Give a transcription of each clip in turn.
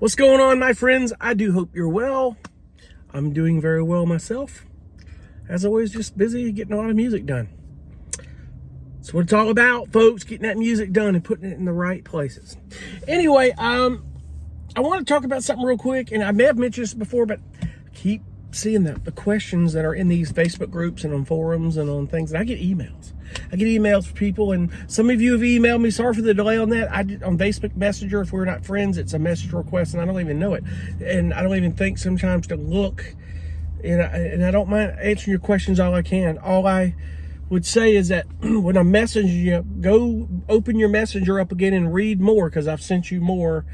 What's going on, my friends? I do hope you're well. I'm doing very well myself. As always, just busy getting a lot of music done. That's what it's all about, folks, getting that music done and putting it in the right places. Anyway, I want to talk about something real quick, and I may have mentioned this before, but I keep seeing the questions that are in these Facebook groups and on forums and on things, and I get emails. I get emails from people, and some of you have emailed me. Sorry for the delay on that. I did on Facebook Messenger. If we're not friends, it's a message request, and I don't even know it. And I don't even think sometimes to look. And I don't mind answering your questions all I can. All I would say is that when I'm messaging you, go open your Messenger up again and read more, because I've sent you more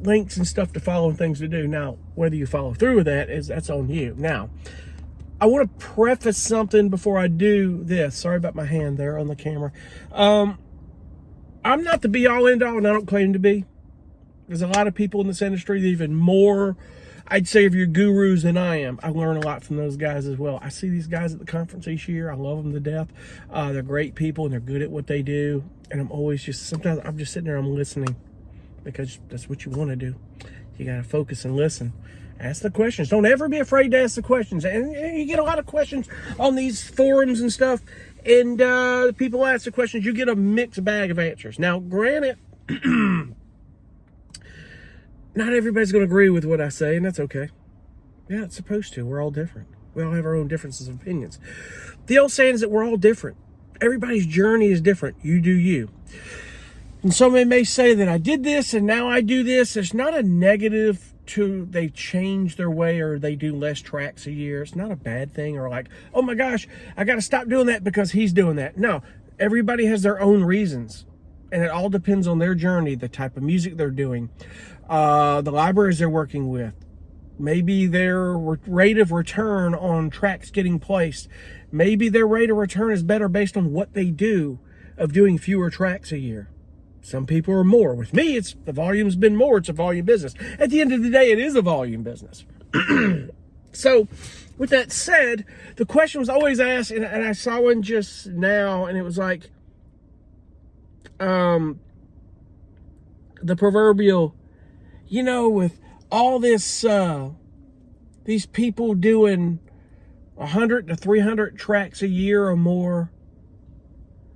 links and stuff to follow and things to do. Now, whether you follow through with that's on you. Now, I want to preface something before I do this. Sorry about my hand there on the camera. I'm not the be-all, end-all, and I don't claim to be. There's a lot of people in this industry that even more, I'd say, of your gurus than I am. I learn a lot from those guys as well. I see these guys at the conference each year. I love them to death. They're great people, and they're good at what they do. And I'm always sometimes I'm just sitting there, I'm listening, because that's what you want to do. You got to focus and listen. Ask the questions. Don't ever be afraid to ask the questions. And you get a lot of questions on these forums and stuff. And people ask the questions. You get a mixed bag of answers. Now, granted, not everybody's going to agree with what I say, and that's okay. Yeah, it's supposed to. We're all different. We all have our own differences of opinions. The old saying is that we're all different. Everybody's journey is different. You do you. And somebody may say that I did this and now I do this. It's not a negative to they change their way or they do less tracks a year. It's not a bad thing, or like, oh my gosh, I got to stop doing that because he's doing that. No, everybody has their own reasons, and it all depends on their journey, the type of music they're doing, the libraries they're working with, maybe their rate of return on tracks getting placed. Maybe their rate of return is better based on what they do of doing fewer tracks a year. Some people are more. With me, it's the volume's been more. It's a volume business. At the end of the day, it is a volume business. So, with that said, the question was always asked, and I saw one just now, and it was like, the proverbial, with all this, these people doing 100 to 300 tracks a year or more,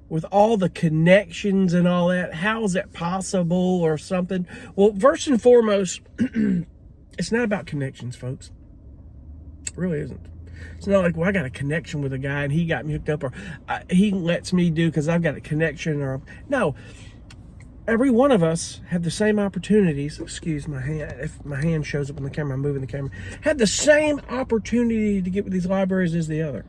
with all the connections and all that, how is that possible or something? Well, first and foremost, it's not about connections, folks. It really isn't. It's not like, well, I got a connection with a guy and he got me hooked up, or he lets me do because I've got a connection. Or no, every one of us had the same opportunities. Excuse my hand. If my hand shows up on the camera, I'm moving the camera. Had the same opportunity to get with these libraries as the other.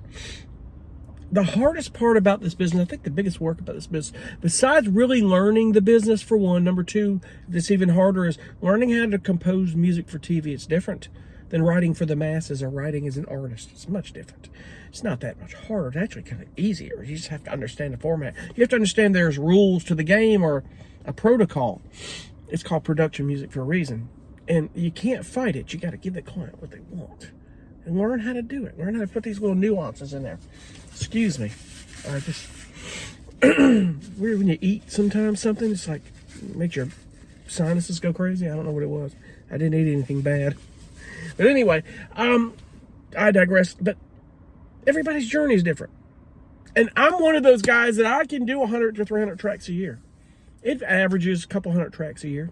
The hardest part about this business, I think the biggest work about this business, besides really learning the business for one, number two, that's even harder, is learning how to compose music for TV. It's different than writing for the masses or writing as an artist. It's much different. It's not that much harder. It's actually kind of easier. You just have to understand the format. You have to understand there's rules to the game, or a protocol. It's called production music for a reason. And you can't fight it. You got to give the client what they want. And learn how to do it. Learn how to put these little nuances in there. Excuse me. I just weird when you eat sometimes something. It's like makes your sinuses go crazy. I don't know what it was. I didn't eat anything bad. But anyway, I digress. But everybody's journey is different. And I'm one of those guys that I can do 100 to 300 tracks a year. It averages a couple hundred tracks a year.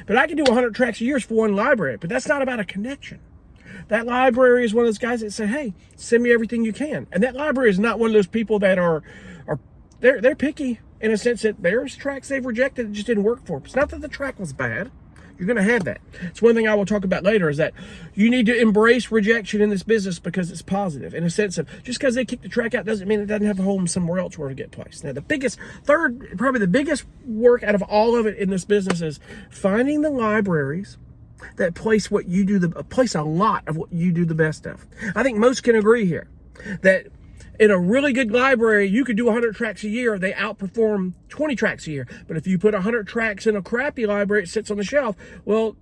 But I can do 100 tracks a year for one library. But that's not about a connection. That library is one of those guys that say, hey, send me everything you can. And that library is not one of those people that they're picky in a sense that there's tracks they've rejected that just didn't work for them. It's not that the track was bad. You're going to have that. It's one thing I will talk about later, is that you need to embrace rejection in this business because it's positive, in a sense of just because they kick the track out doesn't mean it doesn't have a home somewhere else where to get placed. Now, probably the biggest work out of all of it in this business is finding the libraries that place what you do, place a lot of what you do the best of. I think most can agree here that in a really good library, you could do 100 tracks a year. They outperform 20 tracks a year. But if you put 100 tracks in a crappy library, it sits on the shelf. Well,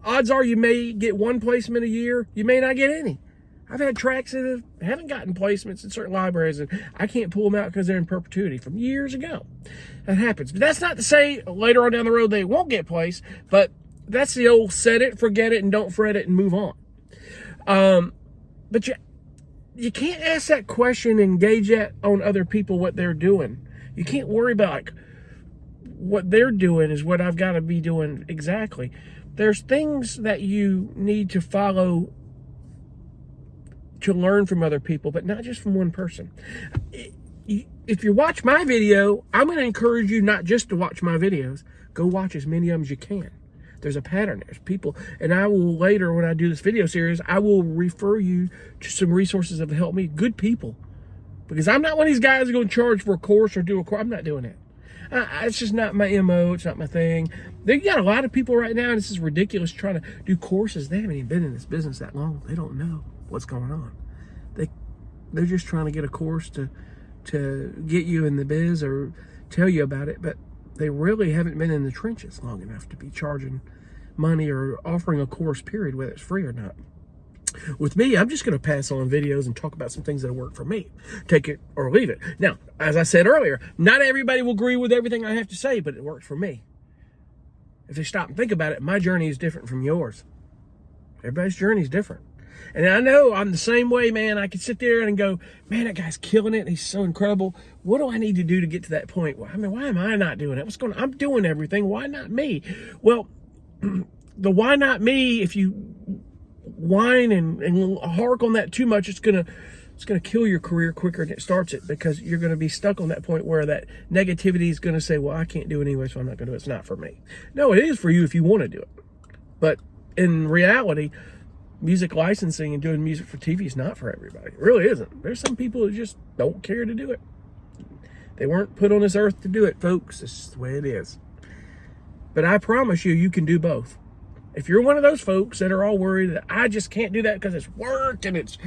odds are you may get one placement a year. You may not get any. I've had tracks that haven't gotten placements in certain libraries, and I can't pull them out because they're in perpetuity from years ago. That happens. But that's not to say later on down the road they won't get placed, but that's the old set it, forget it, and don't fret it and move on. But you can't ask that question and gauge that on other people, what they're doing. You can't worry about like, what they're doing is what I've got to be doing exactly. There's things that you need to follow to learn from other people, but not just from one person. If you watch my video, I'm going to encourage you not just to watch my videos. Go watch as many of them as you can. There's a pattern. There's people, and I will later, when I do this video series, I will refer you to some resources that have helped me, good people. Because I'm not one of these guys who's going to charge for a course or do a course. I'm not doing that. It's just not my MO. It's not my thing. They got a lot of people right now, and this is ridiculous, trying to do courses. They haven't even been in this business that long. They don't know what's going on. They're just trying to get a course to get you in the biz or tell you about it, but they really haven't been in the trenches long enough to be charging money or offering a course, period, whether it's free or not. With me, I'm just going to pass on videos and talk about some things that work for me. Take it or leave it. Now, as I said earlier, not everybody will agree with everything I have to say, but it works for me. If they stop and think about it, my journey is different from yours. Everybody's journey is different. And I know I'm the same way, man. I can sit there and go, man, that guy's killing it. He's so incredible. What do I need to do to get to that point? Well, I mean, why am I not doing it? What's going on? I'm doing everything. Why not me? Well, the why not me, if you whine and hark on that too much, it's gonna kill your career quicker than it starts it, because you're gonna be stuck on that point where that negativity is gonna say, well, I can't do it anyway, so I'm not gonna do it. It's not for me. No, it is for you if you want to do it. But in reality, music licensing and doing music for TV is not for everybody. It really isn't. There's some people that just don't care to do it. They weren't put on this earth to do it, folks. This is the way it is. But I promise you, you can do both. If you're one of those folks that are all worried that I just can't do that because it's work and it's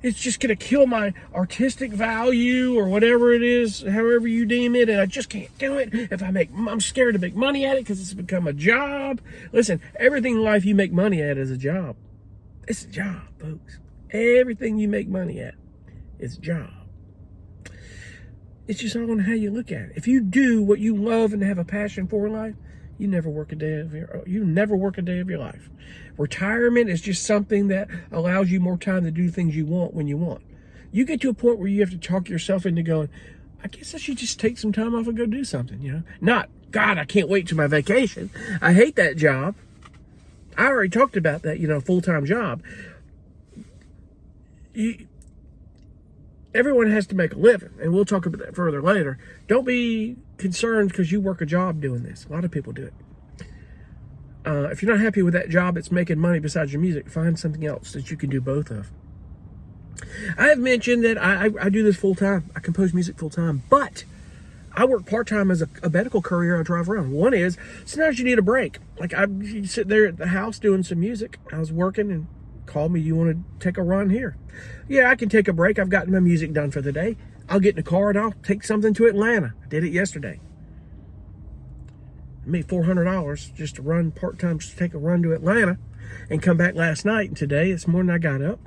just going to kill my artistic value or whatever it is, however you deem it, and I just can't do it. I'm scared to make money at it because it's become a job. Listen, everything in life you make money at is a job. It's a job, folks. Everything you make money at is a job. It's just all on how you look at it. If you do what you love and have a passion for in life, you never work a day of your life. Retirement is just something that allows you more time to do things you want when you want. You get to a point where you have to talk yourself into going, I guess I should just take some time off and go do something, you know? Not, God, I can't wait till my vacation. I hate that job. I already talked about that, full-time job. Everyone has to make a living, and we'll talk about that further later. Don't be concerned because you work a job doing this. A lot of people do it. If you're not happy with that job that's making money besides your music, find something else that you can do both of. I have mentioned that I do this full-time. I compose music full-time, but I work part-time as a medical courier. I drive around. One is, sometimes you need a break. Like you sit there at the house doing some music. I was working and called me, you want to take a run here? Yeah, I can take a break. I've gotten my music done for the day. I'll get in the car and I'll take something to Atlanta. I did it yesterday. I made $400 just to run part-time, just to take a run to Atlanta and come back last night. And today, this morning, I got up,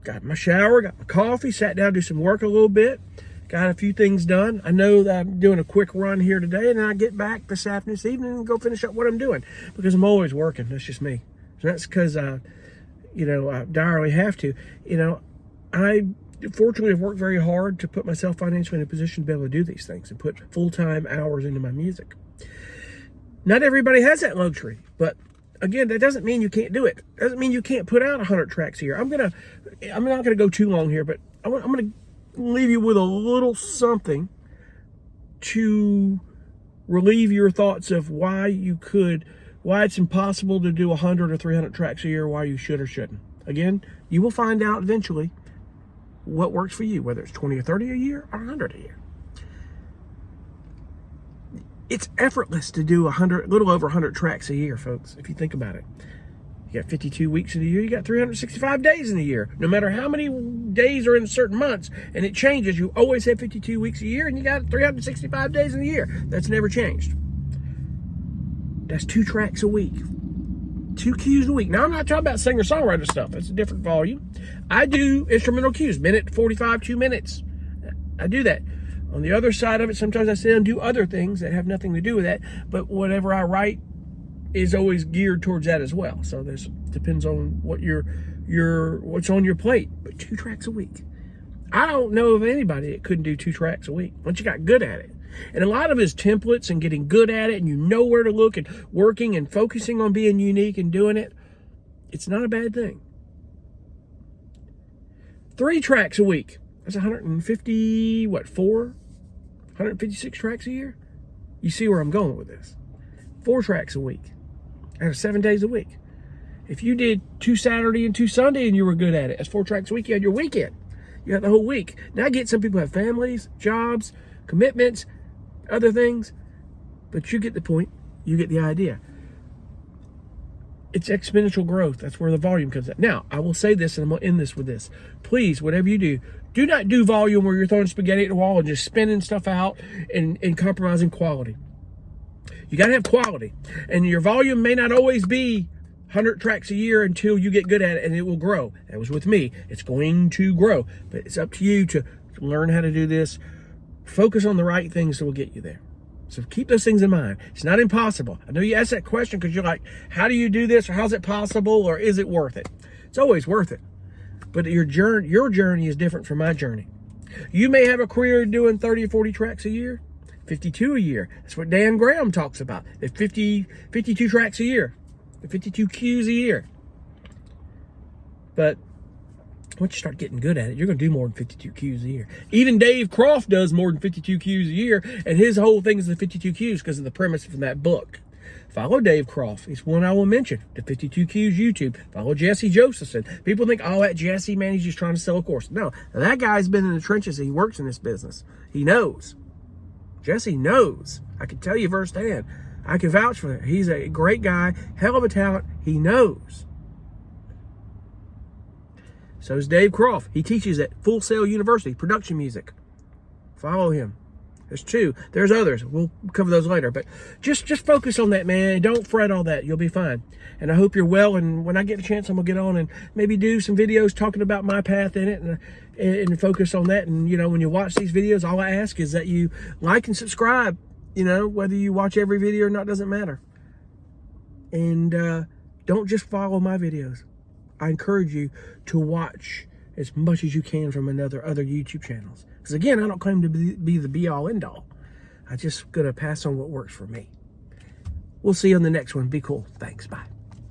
got my shower, got my coffee, sat down, do some work a little bit, got a few things done. I know that I'm doing a quick run here today, and then I get back this evening and go finish up what I'm doing, because I'm always working. That's just me. So that's because I direly have to. I fortunately have worked very hard to put myself financially in a position to be able to do these things and put full-time hours into my music. Not everybody has that luxury, but again, that doesn't mean you can't do it. It doesn't mean you can't put out 100 tracks a year. I'm not gonna go too long here, but I'm gonna leave you with a little something to relieve your thoughts of why it's impossible to do 100 or 300 tracks a year, why you should or shouldn't. Again, you will find out eventually what works for you, whether it's 20 or 30 a year or 100 a year. It's effortless to do a little over 100 tracks a year, folks, if you think about it. You got 52 weeks in a year, you got 365 days in a year. No matter how many days are in certain months, and it changes, you always have 52 weeks a year, and you got 365 days in a year. That's never changed. That's 2 tracks a week. 2 cues a week. Now, I'm not talking about singer-songwriter stuff. That's a different volume. I do instrumental cues, minute 45, 2 minutes. I do that. On the other side of it, sometimes I sit down and do other things that have nothing to do with that, but whatever I write is always geared towards that as well. So there's depends on what what's on your plate. But 2 tracks a week. I don't know of anybody that couldn't do 2 tracks a week once you got good at it. And a lot of it is templates and getting good at it, and you know where to look and working and focusing on being unique and doing it. It's not a bad thing. 3 tracks a week. That's 156 tracks a year? You see where I'm going with this. 4 tracks a week. Out of 7 days a week. If you did 2 Saturday and 2 Sunday and you were good at it, that's 4 tracks a week. You had your weekend. You had the whole week. Now I get some people have families, jobs, commitments, other things, but you get the point. You get the idea. It's exponential growth. That's where the volume comes in. Now, I will say this, and I'm going to end this with this. Please, whatever you do not do volume where you're throwing spaghetti at the wall and just spinning stuff out and compromising quality. You got to have quality. And your volume may not always be 100 tracks a year until you get good at it, and it will grow. That was with me. It's going to grow. But it's up to you to learn how to do this. Focus on the right things that will get you there. So keep those things in mind. It's not impossible. I know you ask that question because you're like, how do you do this? Or how's it possible? Or is it worth it? It's always worth it. But your journey is different from my journey. You may have a career doing 30 or 40 tracks a year, 52 a year. That's what Dan Graham talks about. The 52 tracks a year, the 52 cues a year. But once you start getting good at it, you're going to do more than 52 cues a year. Even Dave Croft does more than 52 cues a year, and his whole thing is the 52 cues because of the premise from that book. Follow Dave Croft. He's one I will mention. The 52 Cues YouTube. Follow Jesse Josephson. People think, oh, that Jesse, man, he's just trying to sell a course. No, that guy's been in the trenches and he works in this business. He knows. Jesse knows. I can tell you firsthand. I can vouch for that. He's a great guy, hell of a talent. He knows. So is Dave Croft. He teaches at Full Sail University, production music. Follow him. There's 2. There's others. We'll cover those later. But just focus on that, man. Don't fret all that. You'll be fine. And I hope you're well. And when I get a chance, I'm going to get on and maybe do some videos talking about my path in it and focus on that. And, you know, when you watch these videos, all I ask is that you like and subscribe. You know, whether you watch every video or not doesn't matter. And don't just follow my videos. I encourage you to watch as much as you can from other YouTube channels. Because again, I don't claim to be the be-all, end-all. I'm just going to pass on what works for me. We'll see you on the next one. Be cool. Thanks. Bye.